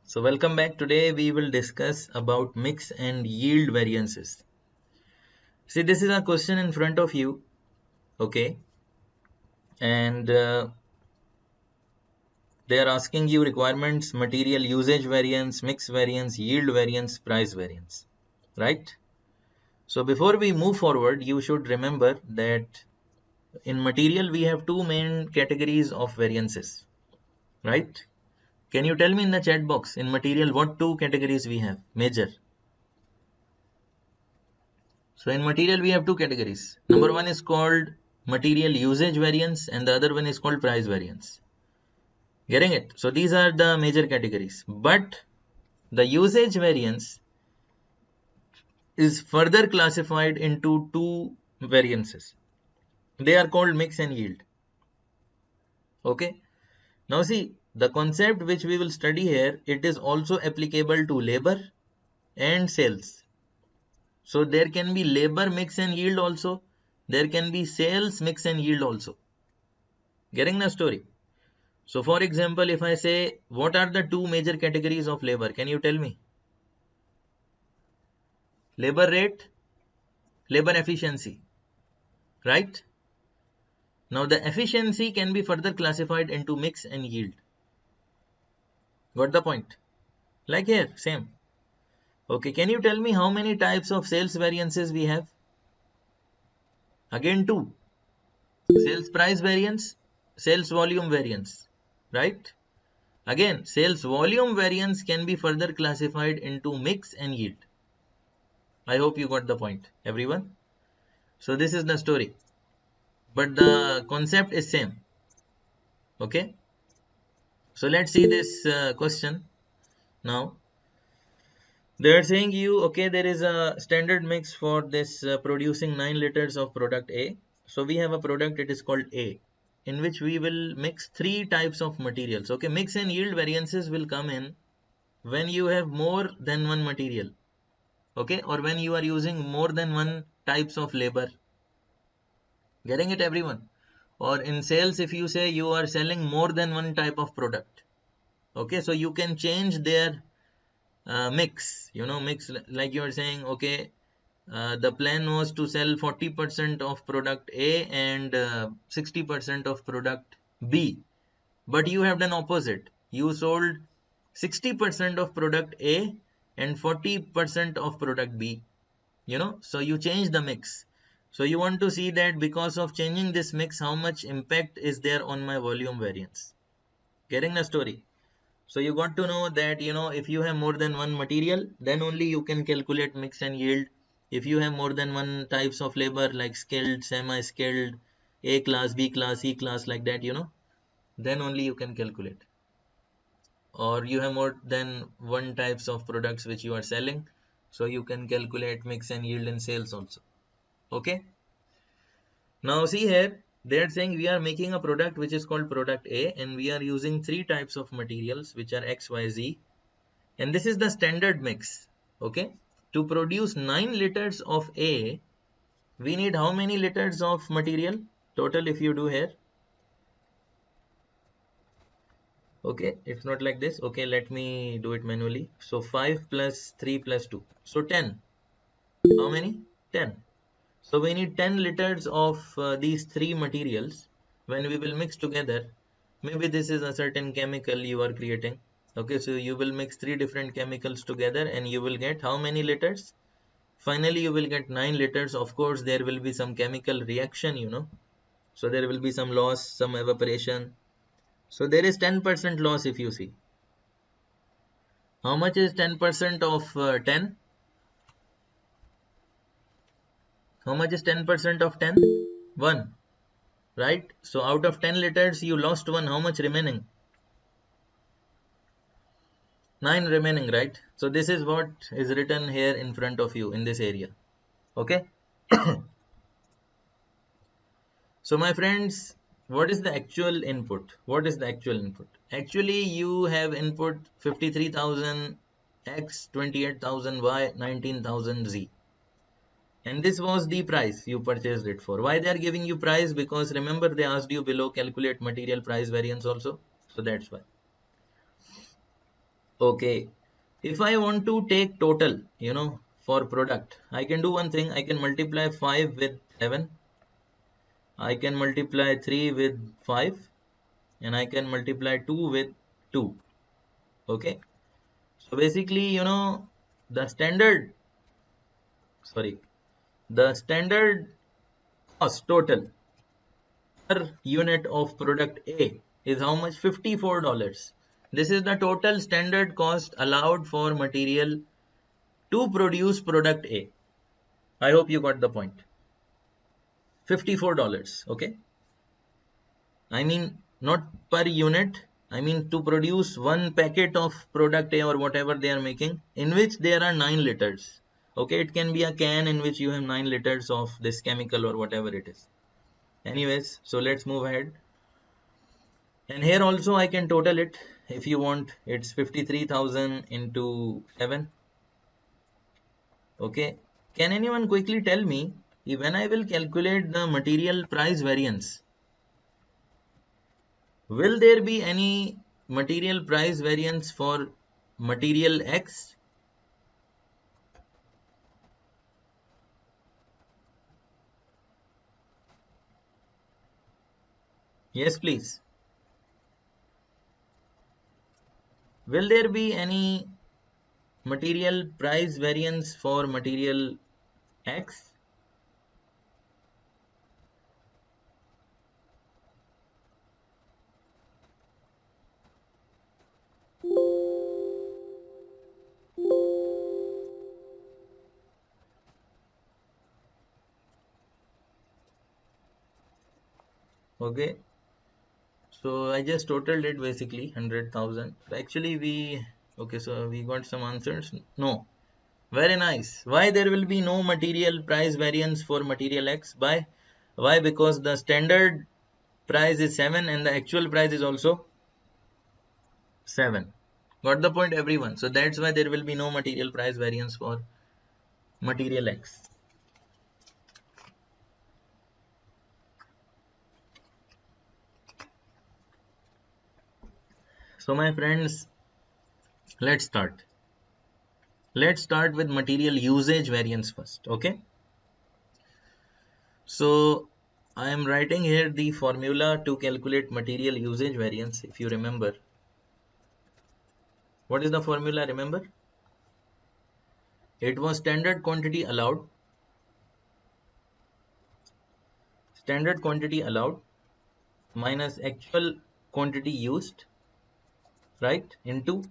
So welcome back. Today we will discuss about mix and yield variances. See, this is a question in front of you, okay? And they are asking you requirements, material usage variance, mix variance, yield variance, price variance, right? So before we move forward, you should remember that in material we have two main categories of variances, right? Can you tell me in the chat box in material what two categories we have major? So in material, we have two categories. Number one is called material usage variance and the other one is called price variance. Getting it? So these are the major categories. But the usage variance is further classified into two variances. They are called mix and yield. Okay. Now see, the concept which we will study here, it is also applicable to labor and sales. So there can be labor mix and yield also. There can be sales mix and yield also. Getting the story? So for example, if I say, what are the two major categories of labor? Can you tell me? Labor rate, labor efficiency, right? Now the efficiency can be further classified into mix and yield. Got the point? Like here, same. Okay, can you tell me how many types of sales variances we have? Again two. Sales price variance, sales volume variance, right? Again, sales volume variance can be further classified into mix and yield. I hope you got the point, everyone. So this is the story, but the concept is same. Okay, so let's see this question now. They are saying you, okay, there is a standard mix for this producing 9 liters of product A. So we have a product, it is called A, in which we will mix three types of materials. Okay, mix and yield variances will come in when you have more than one material, okay, or when you are using more than one types of labor. Getting it, everyone? Or in sales, if you say you are selling more than one type of product, okay, so you can change their mix, mix, like you are saying, okay, the plan was to sell 40% of product A and 60% of product B, but you have done opposite. You sold 60% of product A and 40% of product B, so you change the mix. So you want to see that because of changing this mix, how much impact is there on my volume variance. Getting the story? So you got to know that, if you have more than one material, then only you can calculate mix and yield. If you have more than one types of labor like skilled, semi-skilled, A class, B class, C class, like that, then only you can calculate. Or you have more than one types of products which you are selling, so you can calculate mix and yield in sales also. Okay. Now see here, they are saying we are making a product which is called product A and we are using three types of materials which are X, Y, Z, and this is the standard mix. Okay, to produce 9 liters of A, we need how many liters of material total if you do here? Okay, it's not like this. Okay, let me do it manually. So 5 plus 3 plus 2, so 10. How many? 10. So we need 10 liters of these three materials. When we will mix together, maybe this is a certain chemical you are creating. Okay, so you will mix three different chemicals together and you will get how many liters? Finally, you will get 9 liters. Of course, there will be some chemical reaction, so there will be some loss, some evaporation. So there is 10% loss if you see. How much is 10% of 10? How much is 10% of 10? 1. Right? So out of 10 liters, you lost 1. How much remaining? 9 remaining, right? So this is what is written here in front of you in this area. Okay? So my friends, what is the actual input? What is the actual input? Actually, you have input 53,000 X, 28,000 Y, 19,000 Z. And this was the price you purchased it for. Why they are giving you price? Because remember they asked you below calculate material price variance also. So that's why. Okay, if I want to take total, for product, I can do one thing. I can multiply 5 with 7. I can multiply 3 with 5, and I can multiply 2 with 2. Okay, so basically, the standard, sorry, the standard cost total per unit of product A is how much? $54. This is the total standard cost allowed for material to produce product A. I hope you got the point. $54. Okay, I mean not per unit. I mean to produce one packet of product A or whatever they are making, in which there are 9 liters. Okay, it can be a can in which you have 9 liters of this chemical or whatever it is. Anyways, so let's move ahead. And here also I can total it if you want. It's 53,000 into 7. Okay, can anyone quickly tell me if when I will calculate the material price variance, will there be any material price variance for material X? Yes, please. Will there be any material price variance for material X? Okay, so I just totaled it basically 100,000. Actually, okay, so we got some answers. No, very nice. Why there will be no material price variance for material X? Why? Because the standard price is 7 and the actual price is also 7. Got the point, everyone? So that's why there will be no material price variance for material X. So my friends, let's start. Let's start with material usage variance first. Okay. So I am writing here the formula to calculate material usage variance. If you remember, what is the formula? Remember, it was standard quantity allowed minus actual quantity used, right, into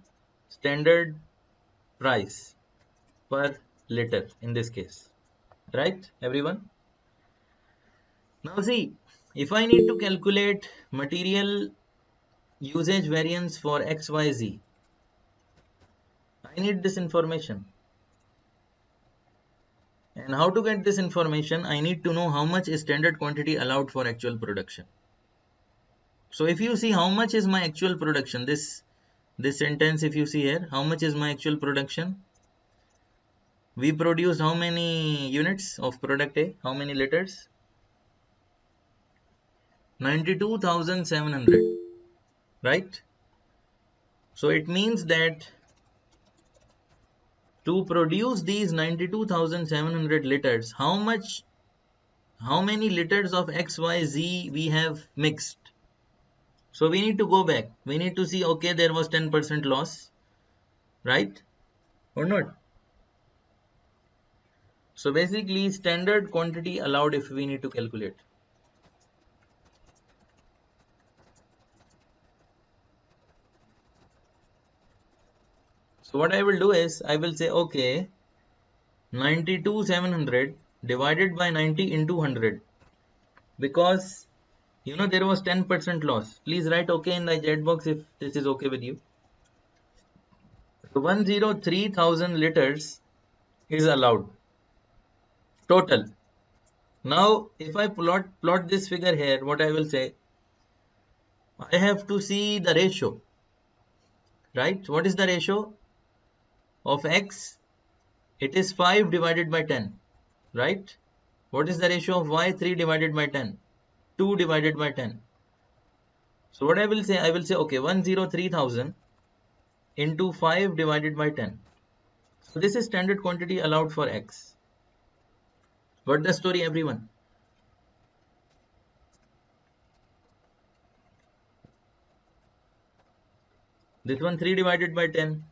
standard price per liter in this case, right, everyone? Now see, if I need to calculate material usage variance for XYZ, I need this information. And how to get this information? I need to know how much is standard quantity allowed for actual production. So if you see how much is my actual production, this sentence, if you see here, how much is my actual production? We produced how many units of product A? How many liters? 92,700, right? So it means that to produce these 92,700 liters, how many liters of XYZ we have mixed? So we need to go back. We need to see, okay, there was 10% loss, right? Or not? So basically standard quantity allowed if we need to calculate. So what I will do is I will say, okay, 92,700 divided by 90 into 100, because there was 10% loss. Please write okay in the chat box if this is okay with you. So 103,000 liters is allowed total. Now if I plot this figure here, what I will say, I have to see the ratio, right? What is the ratio of X? It is 5 divided by 10, right? What is the ratio of Y? 3 divided by 10, 2 divided by 10. So what I will say, okay, 103,000 into 5 divided by 10. So this is standard quantity allowed for X. Got the story, everyone? This one 3 divided by 10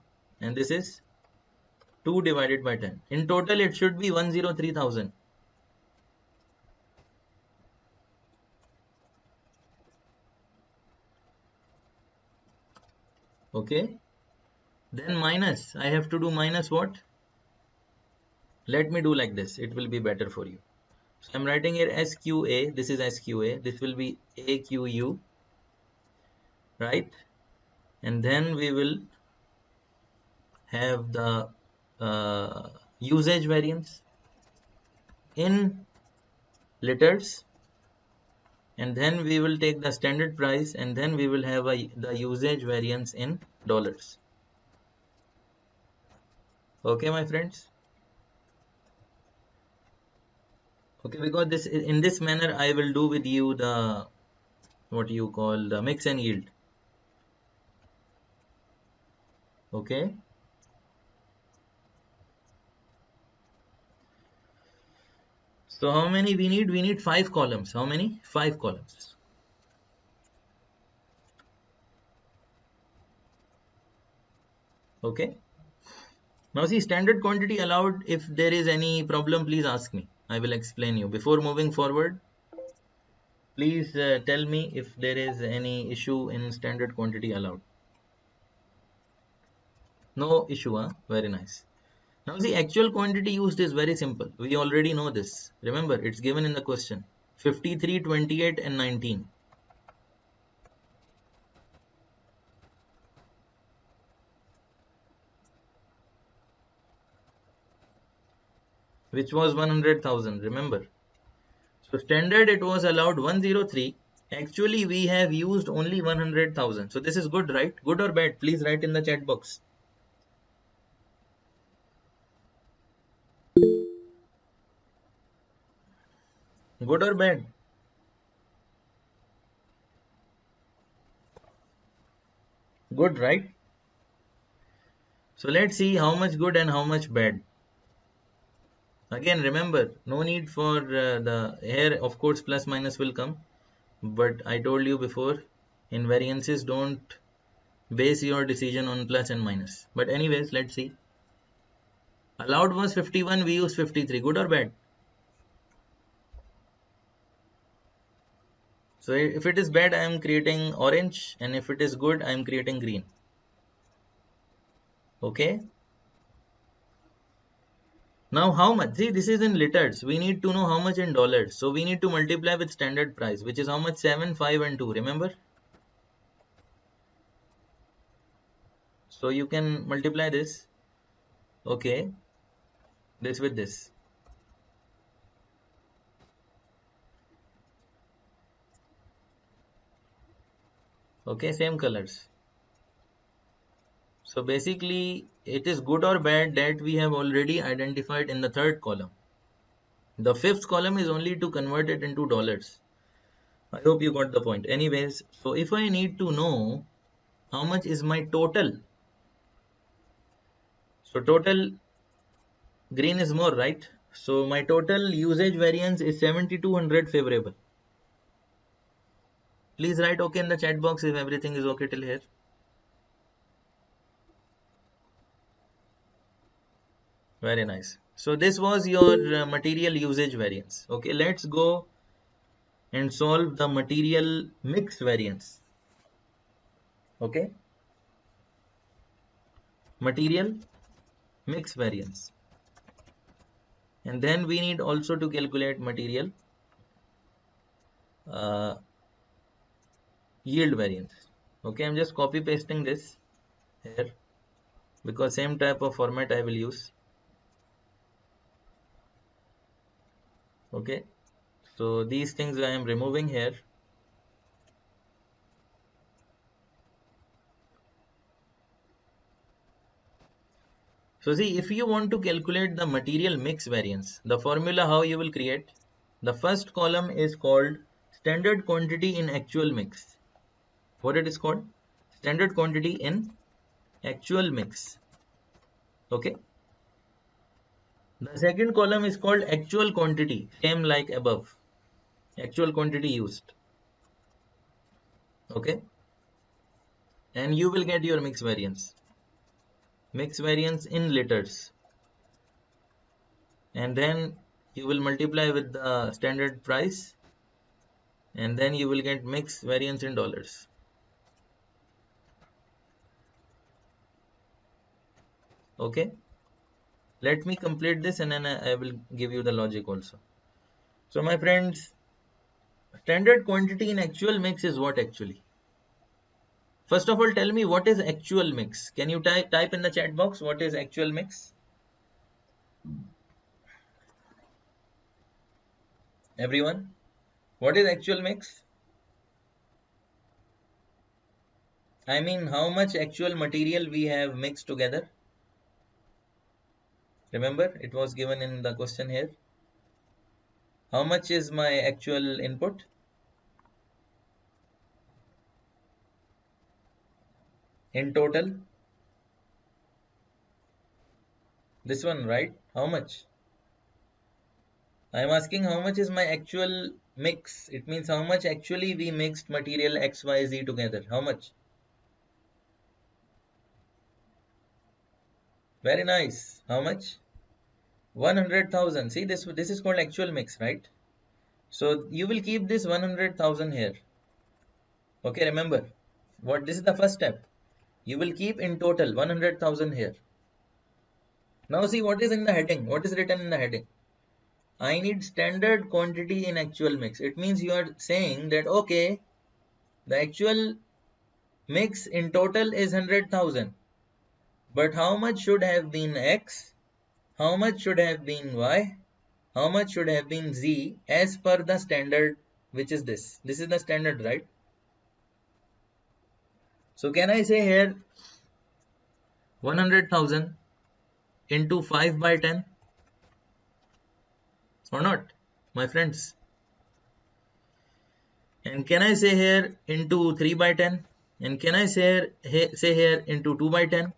and this is 2 divided by 10. In total it should be 103,000. Okay. Then minus, I have to do minus what? Let me do like this, it will be better for you. So I'm writing here SQA, this is SQA, this will be AQU, right? And then we will have the usage variance in liters, and then we will take the standard price, and then we will have the usage variance in dollars. Okay, my friends? Okay, because this in this manner I will do with you the what you call the mix and yield. Okay. So how many we need? We need 5 columns. How many? 5 columns. Okay. Now see, standard quantity allowed. If there is any problem, please ask me. I will explain you. Before moving forward, please tell me if there is any issue in standard quantity allowed. No issue, huh? Very nice. Now the actual quantity used is very simple. We already know this. Remember, it's given in the question. 53, 28 and 19. Which was 100,000, remember. So standard it was allowed 103. Actually we have used only 100,000. So this is good, right? Good or bad? Please write in the chat box. Good or bad? Good, right? So let's see how much good and how much bad. Again, remember, no need for the here, of course, plus minus will come. But I told you before, in variances, don't base your decision on plus and minus. But anyways, let's see. Allowed was 51, we use 53. Good or bad? So if it is bad, I am creating orange, and if it is good, I am creating green. Okay. Now how much? See, this is in liters. We need to know how much in dollars. So we need to multiply with standard price, which is how much? 7, 5 and 2. Remember? So you can multiply this. Okay. This with this. Okay, same colors. So basically, it is good or bad that we have already identified in the third column. The fifth column is only to convert it into dollars. I hope you got the point. Anyways, so if I need to know how much is my total, so total green is more, right? So my total usage variance is 7200 favorable. Please write okay in the chat box if everything is okay till here. Very nice. So this was your material usage variance. Okay, let's go and solve the material mix variance. Okay, material mix variance. And then we need also to calculate material uh, yield variance. Okay, I'm just copy pasting this here because same type of format I will use. Okay, so these things I am removing here. So see, if you want to calculate the material mix variance, the formula how you will create, the first column is called standard quantity in actual mix. What it is called? Standard quantity in actual mix. Okay. The second column is called actual quantity, same like above. Actual quantity used. Okay. And you will get your mix variance. Mix variance in liters. And then you will multiply with the standard price. And then you will get mix variance in dollars. Okay. Let me complete this and then I will give you the logic also. So my friends, standard quantity in actual mix is what actually? First of all, tell me what is actual mix. Can you type in the chat box what is actual mix? Everyone, what is actual mix? I mean, how much actual material we have mixed together? Remember, it was given in the question here. How much is my actual input? In total? This one, right? How much? I am asking how much is my actual mix. It means how much actually we mixed material X, Y, Z together. How much? Very nice. How much? 100,000. See, this is called actual mix, right? So you will keep this 100,000 here. Okay, remember what this is the first step. You will keep in total 100,000 here. Now see what is in the heading. What is written in the heading? I need standard quantity in actual mix. It means you are saying that okay, the actual mix in total is 100,000. But how much should have been X? How much should have been Y? How much should have been Z as per the standard, which is this? This is the standard, right? So can I say here 100,000 into 5 by 10 or not, my friends? And can I say here into 3 by 10? And can I say here into 2 by 10?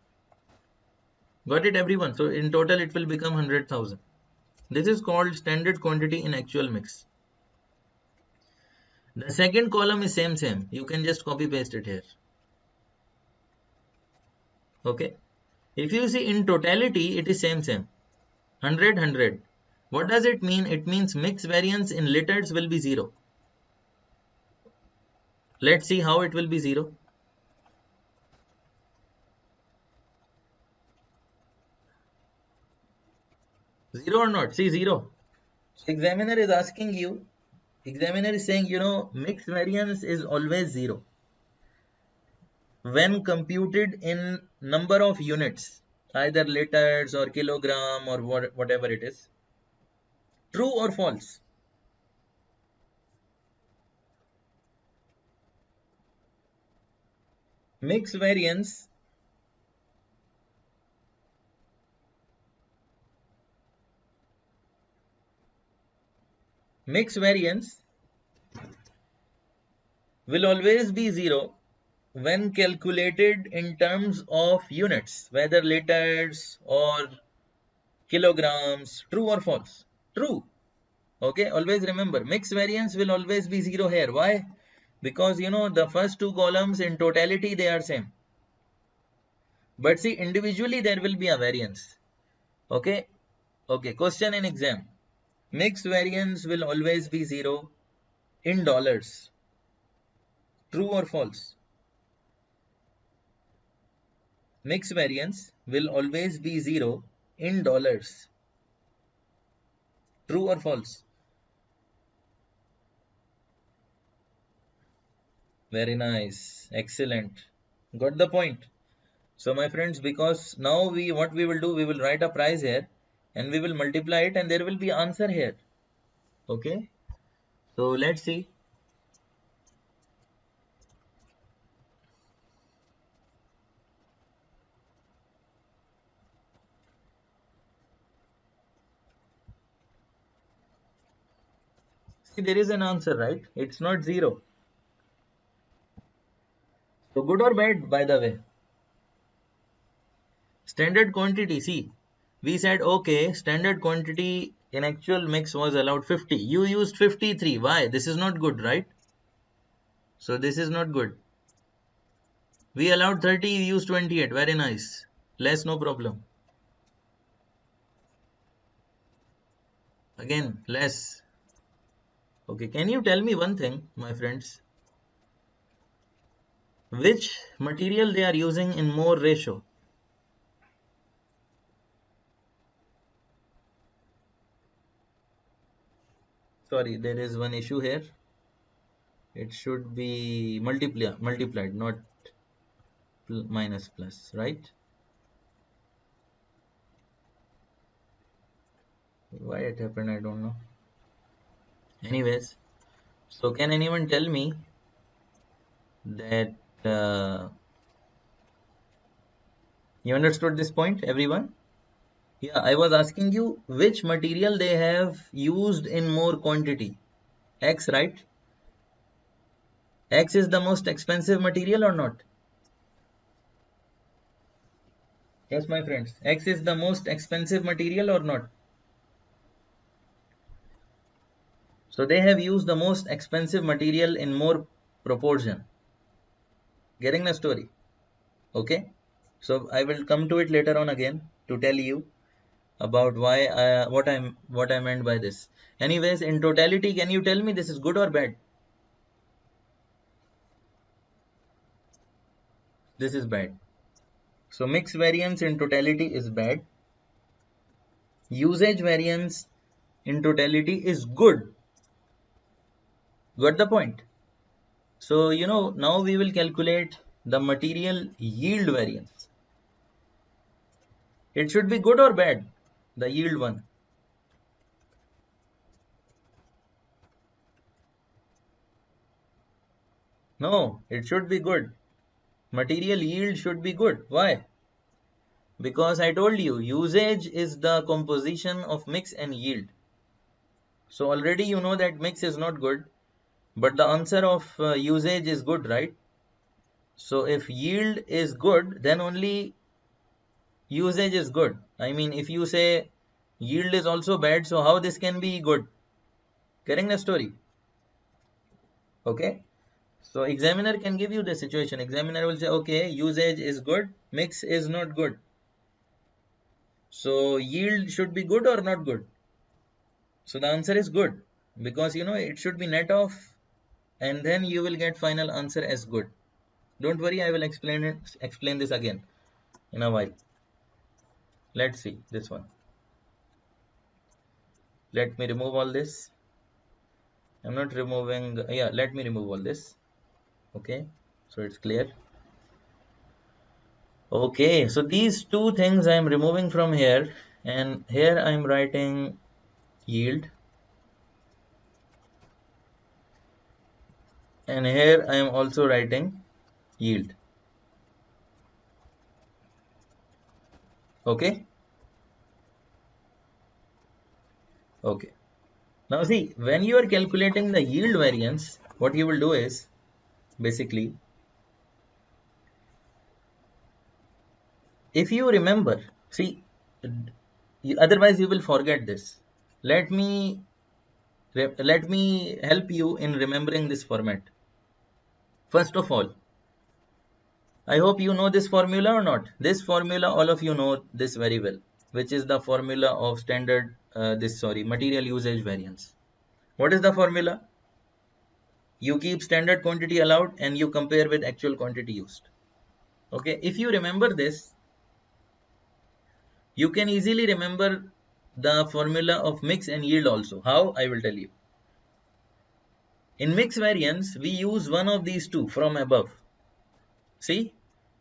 Got it, everyone? So in total it will become 100,000. This is called standard quantity in actual mix. The second column is same. You can just copy paste it here. Okay. If you see in totality, it is same. 100. What does it mean? It means mix variance in liters will be 0. Let's see how it will be 0. 0 or not? See 0. So examiner is asking you, examiner is saying, mix variance is always 0 when computed in number of units, either liters or kilogram or whatever it is. True or false? Mix variance will always be 0 when calculated in terms of units, whether liters or kilograms. True or false? True. Okay, always remember, mix variance will always be 0 here. Why? Because the first two columns in totality they are same, but see individually there will be a variance. Okay. Question in exam: mix variance will always be 0 in dollars. True or false? Mix variance will always be 0 in dollars. True or false? Very nice. Excellent. Got the point. So my friends, because now what we will do, we will write a price here and we will multiply it and there will be answer here. Okay. So let's see. See, there is an answer, right? It's not 0. So good or bad, by the way? Standard quantity, see, we said okay, standard quantity in actual mix was allowed 50. You used 53. Why? This is not good, right? So this is not good. We allowed 30, you used 28. Very nice. Less, no problem. Again, less. Okay, can you tell me one thing, my friends? Which material they are using in more ratio? Sorry, there is one issue here. It should be multiplied, not minus plus, right? Why it happened, I don't know. Anyways, so can anyone tell me that you understood this point, everyone? Yeah, I was asking you which material they have used in more quantity. X, right? X is the most expensive material or not? Yes, my friends. X is the most expensive material or not? So they have used the most expensive material in more proportion. Getting the story? Okay. So I will come to it later on again to tell you about why what I meant by this. Anyways, in totality, can you tell me this is good or bad? This is bad. So mix variance in totality is bad. Usage variance in totality is good. Got the point? So now we will calculate the material yield variance. It should be good or bad, the yield one. No, it should be good. Material yield should be good. Why? Because I told you, usage is the composition of mix and yield. So already you know that mix is not good, but the answer of usage is good, right? So if yield is good, then only usage is good. I mean, if you say yield is also bad, so how this can be good? Getting the story? Okay. So examiner can give you the situation. Examiner will say, okay, usage is good, mix is not good. So yield should be good or not good? So the answer is good, because it should be net off and then you will get final answer as good. Don't worry, I will explain this again in a while. Let's see this one. Let me remove all this. I'm not removing, yeah, let me remove all this. Okay, so it's clear. Okay, so these two things I'm removing from here, and here I'm writing yield, and here I am also writing yield. Okay. Okay, now see, when you are calculating the yield variance, what you will do is basically, if you remember, see, otherwise you will forget this. Let me help you in remembering this format. First of all, I hope you know this formula or not. This formula, all of you know this very well, which is the formula of material usage variance. What is the formula? You keep standard quantity allowed and you compare with actual quantity used. Okay, if you remember this, you can easily remember the formula of mix and yield also. How? I will tell you. In mix variance, we use one of these two from above. See,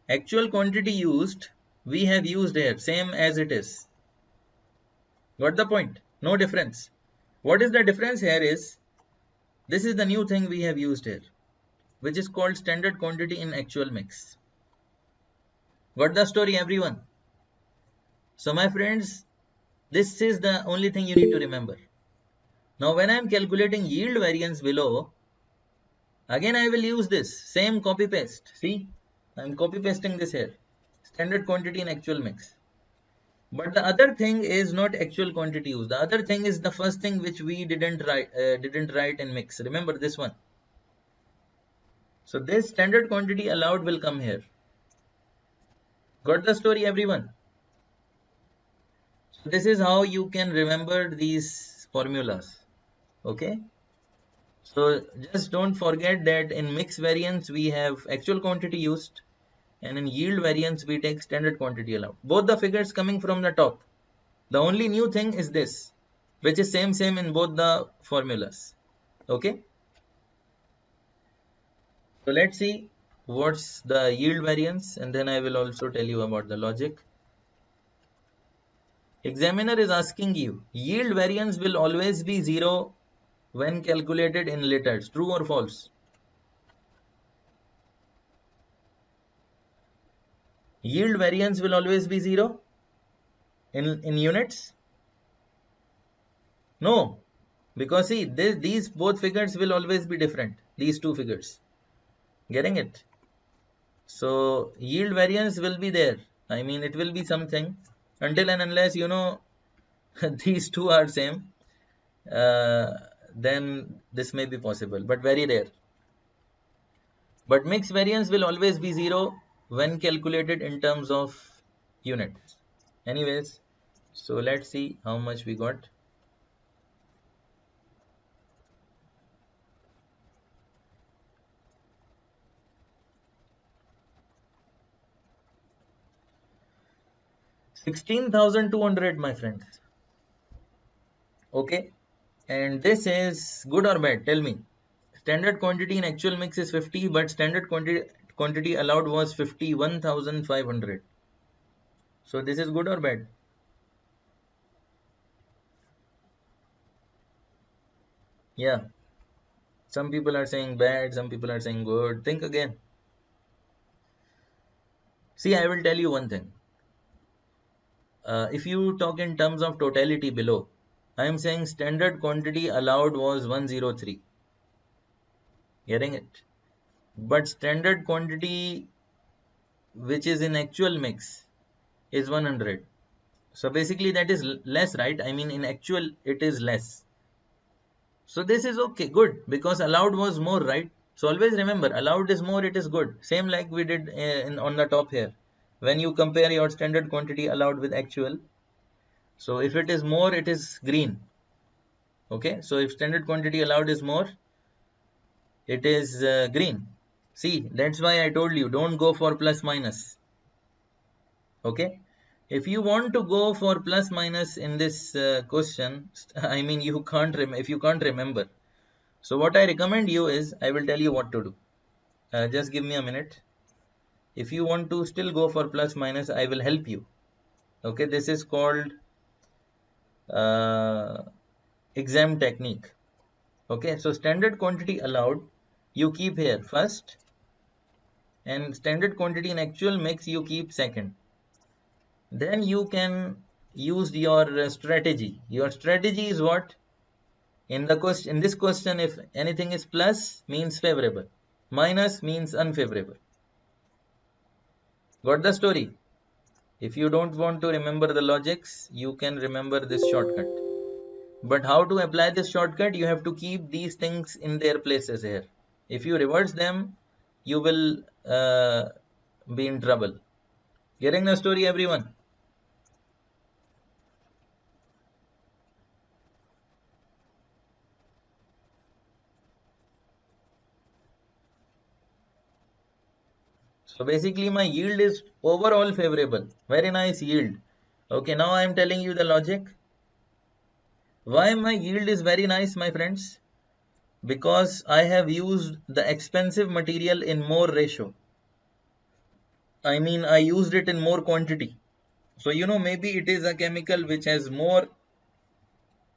actual quantity used, we have used here, same as it is. Got the point? No difference. What is the difference here is, this is the new thing we have used here, which is called standard quantity in actual mix. Got the story, everyone? So my friends, this is the only thing you need to remember. Now when I am calculating yield variance below, again I will use this same copy paste. See, I am copy pasting this here. standard quantity and actual mix. But the other thing is not actual quantity used. The other thing is the first thing which we didn't write in mix. Remember this one. So this standard quantity allowed will come here. Got the story, everyone? So this is how you can remember these formulas. Okay. So just don't forget that in mix variance we have actual quantity used, and in yield variance we take standard quantity allowed. Both the figures coming from the top. The only new thing is this, which is same in both the formulas. Okay. So let's see what's the yield variance, and then I will also tell you about the logic. Examiner is asking you, yield variance will always be 0 when calculated in liters. True or false? Yield variance will always be 0 in units? No, because see, these both figures will always be different. These two figures. Getting it? So yield variance will be there. I mean, it will be something until and unless you know these two are same. Then this may be possible, but very rare. But mix variance will always be 0 when calculated in terms of units. Anyways, so let's see how much we got. $16,200, my friends. Okay, and this is good or bad? Tell me. Standard quantity in actual mix is 50, but standard quantity allowed was 51,500. So this is good or bad? Yeah. Some people are saying bad, some people are saying good. Think again. See, I will tell you one thing. If you talk in terms of totality below, I am saying standard quantity allowed was 103. Getting it? But standard quantity which is in actual mix is 100. So basically that is less, right? I mean in actual it is less. So this is okay, good, because allowed was more, right? So always remember, allowed is more, it is good. Same like we did on the top here. When you compare your standard quantity allowed with actual, so if it is more, it is green. Okay, so if standard quantity allowed is more, it is green. See, that's why I told you, don't go for plus minus. Okay, if you want to go for plus minus in this question, I mean you can't if you can't remember. So what I recommend you is, I will tell you what to do. Just give me a minute. If you want to still go for plus minus, I will help you. Okay, this is called uh, exam technique. Okay, so standard quantity allowed you keep here first, and standard quantity in actual mix you keep second. Then you can use your strategy. Your strategy is what? In the question, in this question, if anything is plus means favorable, minus means unfavorable. Got the story? If you don't want to remember the logics, you can remember this shortcut. But how to apply this shortcut? You have to keep these things in their places here. If you reverse them, you will be in trouble. Getting the story, everyone? So basically my yield is overall favorable. Very nice yield. Okay, now I am telling you the logic. Why my yield is very nice, my friends? Because I have used the expensive material in more ratio. I mean, I used it in more quantity. So, you know, maybe it is a chemical which has more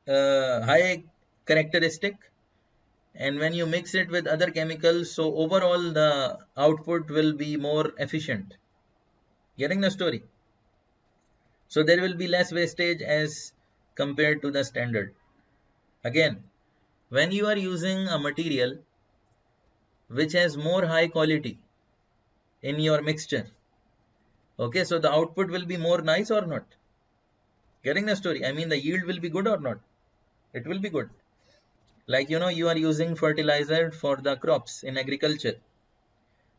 high characteristic, and when you mix it with other chemicals, so overall the output will be more efficient. Getting the story? So there will be less wastage as compared to the standard. Again, when you are using a material which has more high quality in your mixture, Okay, so the output will be more nice or not? Getting the story? I mean, the yield will be good or not? It will be good. Like, you are using fertilizer for the crops in agriculture.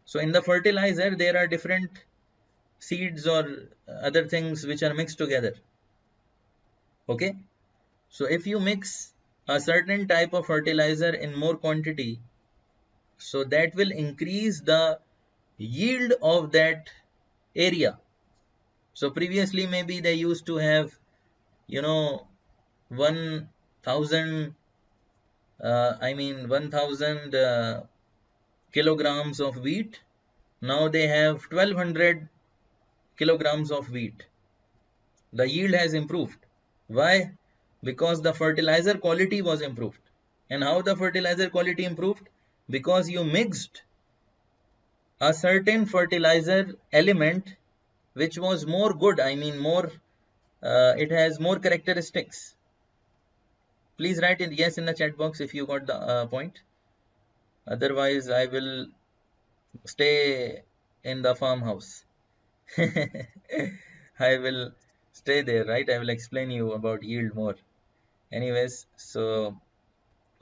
So in the fertilizer, there are different seeds or other things which are mixed together. Okay. So if you mix a certain type of fertilizer in more quantity, so that will increase the yield of that area. So previously maybe they used to have, 1000, 1000 kilograms of wheat. Now they have 1200 kilograms of wheat. The yield has improved. Why? Because the fertilizer quality was improved. And how the fertilizer quality improved? Because you mixed a certain fertilizer element which was more good. I mean, it has more characteristics. Please write in yes in the chat box if you got the point. Otherwise, I will stay in the farmhouse. I will stay there, right? I will explain you about yield more. Anyways, so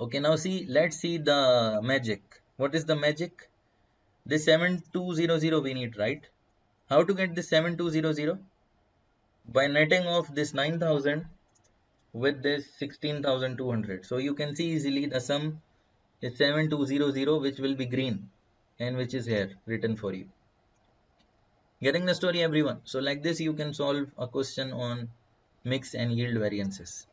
okay, now let's see the magic. What is the magic? This 7200 we need, right? How to get this 7200? By netting off this 9000 with this 16,200. So you can see easily the sum is 7200, which will be green and which is here written for you. Getting the story, everyone? So like this you can solve a question on mix and yield variances.